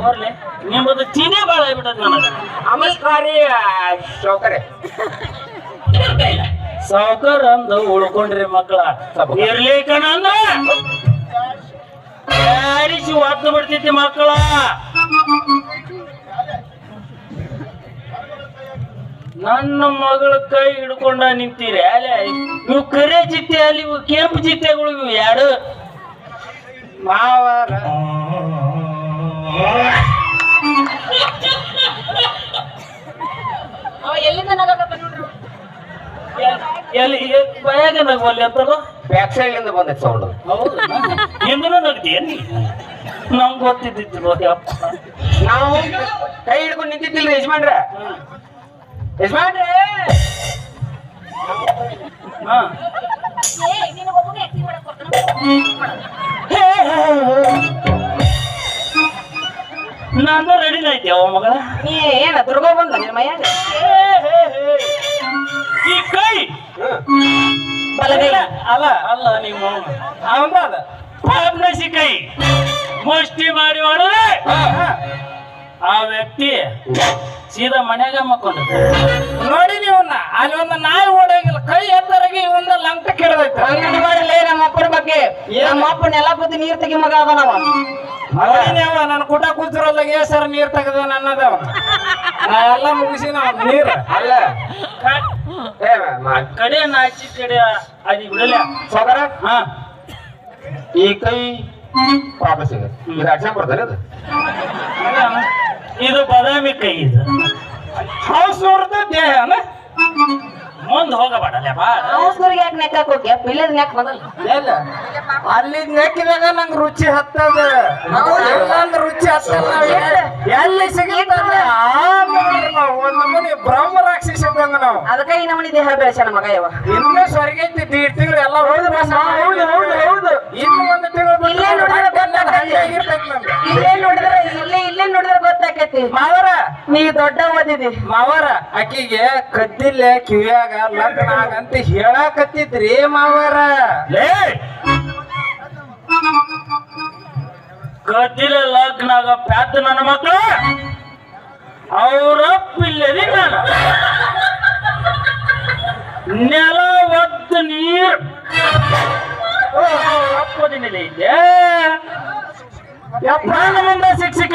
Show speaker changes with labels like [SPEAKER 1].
[SPEAKER 1] ಹೋರ್ಲಿ ನಿಮ್ಮದು ಚೀನೇ ಬಾಳ ಆಗ್ಬಿಟ್ಟದ ನನಗ.
[SPEAKER 2] ನಮಸ್ಕಾರಿ ಸೌಕರ್ಯ
[SPEAKER 1] ಸಾವುಕಾರ ಅಂದು ಉಳ್ಕೊಂಡ್ರಿ ಮಕ್ಕಳ ಇರ್ಲಿ ಕಣ ಅಂದ್ರ ಯಾರಿಸಿ ಒತ್ತು ಬಿಡ್ತೈತಿ ಮಕ್ಕಳ. ನನ್ನ ಮಗಳ ಕೈ ಹಿಡ್ಕೊಂಡ ನಿಂತೀರಿ ಅಲ್ಲ. ಇವು ಕರೆ ಚಿತ್ತೆ ಅಲ್ಲಿ ಇವು ಕೆಂಪು ಚಿತ್ತೆಗಳು ಇವು ಎರಡು
[SPEAKER 2] ಮಾವರ
[SPEAKER 1] ಎಲ್ಲಿ ಬಯಾಗ ನಗವಲ್ಲಿ ಅಂತಲ್ಲ
[SPEAKER 2] ಬ್ಯಾಕ್ ಸೈಡ್ ಇಂದ ಬಂದೈತೆ ಸೌಂಡ್.
[SPEAKER 1] ಹೌದು ಎಂದೂ ನಗ್ದೇನು ನಮ್ಗೆ ಗೊತ್ತಿದ್ದಿತ್ತು.
[SPEAKER 2] ನಾವು ಕೈ ಹಿಡ್ಕೊಂಡು ನಿಂತಿದ್ದಿಲ್ರಿ ಯಜಮಾನ್ರೆ. ಯಜಮಾನ್ರೆ
[SPEAKER 1] ಹಾ ನಾನು ರೆಡಿನ ಐತಿ ಅವ ಮಗಳ.
[SPEAKER 2] ಏನ ದುರ್ಗೋ ಬಂದ ನಿನ್ ಮೈಯಾಗ
[SPEAKER 1] ಈ ಕೈ
[SPEAKER 2] ಬಲಗೈ
[SPEAKER 1] ಅಲ್ಲ ಅಲ್ಲ ನೀವು ಅವಂದ ಅದ ಪಾಪ್ನಸಿ ಕೈ ಮುಷ್ಟಿ ಮಾಡಿ ಹೊಡೆದ್ರೆ ಆ ವ್ಯಕ್ತಿ ಸೀದಾ ಮನ್ಯಾಗ ಮಕ್ಕೊಂಡ
[SPEAKER 2] ನೋಡಿ ನೀವನ್ನ ಅಲ್ಲಿ ಒಂದು ನಾಯಿ ಓಡೋಗಿಲ್ಲ ಕೈ ಎತ್ತರಾಗಿ ಇವನ್ನ ಲಂಕ ಕೆಡದೈತೆ. ಹಂಗ ಮಾಡಿಲ್ಲ ನಮ್ಮ ಅಪ್ಪನ ಬಗ್ಗೆ. ನಮ್ಮ ಅಪ್ಪನ ಎಲ್ಲ ಬುದ್ಧಿ ನೀರ್ ತೆಗಿ ಮಗ ಅದನವ. ಮಗನೇವ ನನ್ನ ಕುಟ ಕೂತಿರೋಲ್ಲ ಸರ್ ನೀರ್ ತೆಗದ ನನ್ನದವ. ನಾ ಎಲ್ಲ ಮುಗಿಸಿ ನೀರ್ ಅಲ್ಲ
[SPEAKER 1] ಕಡೆ ನಾಚಿ ಕಡೆ ಅದು ಬಿಡಲ್ಲ
[SPEAKER 2] ಸೋದರ.
[SPEAKER 1] ಹಾ
[SPEAKER 2] ಈ ಕೈ ಪಾಪ ಸಿಗ ಇದು ಅಕ್ಷ ಬರ್ತಾರೆ ಅದು.
[SPEAKER 1] ಇದು ಬಾದಾಮಿ ಕೈ. ಇದು
[SPEAKER 2] ಹೌಸ್ ನೋಡ್ದ ದೇಹ
[SPEAKER 1] ಮುಂದ್ ಹೋಗಬೇಡಲ್ಲ ಬಾ.
[SPEAKER 3] ಅವಸೂರಿಗೆ ಯಾಕೆ ನೆಕ್ಕಾಕ್ ಹೋಗ್ಯ ಪಿಲ್ಲದ ನೆಕ್ ಮೊದಲು
[SPEAKER 2] ಎಲ್ಲ ಅಲ್ಲಿ ನೆಕ್ಕಿದಾಗ ನಂಗೆ ರುಚಿ ಹತ್ತದ. ಎಲ್ಲಂದ್ರ ರುಚಿ ಹತ್ತದ. ಎಲ್ಲಿ ಸಿಗಲಿಲ್ಲ ಒಂದ್ ನಮೂನಿ ಬ್ರಹ್ಮ ರಾಕ್ಷಸ ಇದ್ದಂಗ ನಾವು.
[SPEAKER 3] ಅದಕ್ಕೆ ಈ ನಮನಿ ದೇಹ ಬೆಳೆಸ್ಯಾನ ಮಗ ಯವ.
[SPEAKER 2] ಇನ್ನೂ ಸ್ವರ್ಗೈತಿ 1.5 ತಿಂಗಳು ಎಲ್ಲ ಹೌದು ಹೌದು. ಇನ್ನು ಒಂದು ತಿಂಗಳು
[SPEAKER 3] ಇಲ್ಲೇ ನೋಡಿದ್ರೆ ಗೊತ್ತಾಕೈತಿ
[SPEAKER 2] ಮಾವರ
[SPEAKER 3] ನೀ ದೊಡ್ಡ ಓದಿದಿ.
[SPEAKER 2] ಮಾವರ ಆಕಿಗೆ ಕದ್ದಿಲ್ಲ ಕಿವಿಯಾಗ ಲಗ್ನ ಆಗಂತ ಹೇಳಾಕತ್ತಿದ್ರಿ ಮಾವರ.
[SPEAKER 1] ಗದ್ದಿಲ ಲಗ್ನ ಆಗ ಪ್ಯಾತ್ ನನ್ನ ಮಕ್ಕಳು ಅವರಪ್ಪಿಲ್ಲದಿ ನಾನು ನೆಲ ಒದ್ದು ನೀರ್ ಅಪ್ಪದಿನಿಲ್ಲ ಇದ್ದೆ. ನನ್ನ ಮುಂದೆ ಶಿಕ್ಷೆ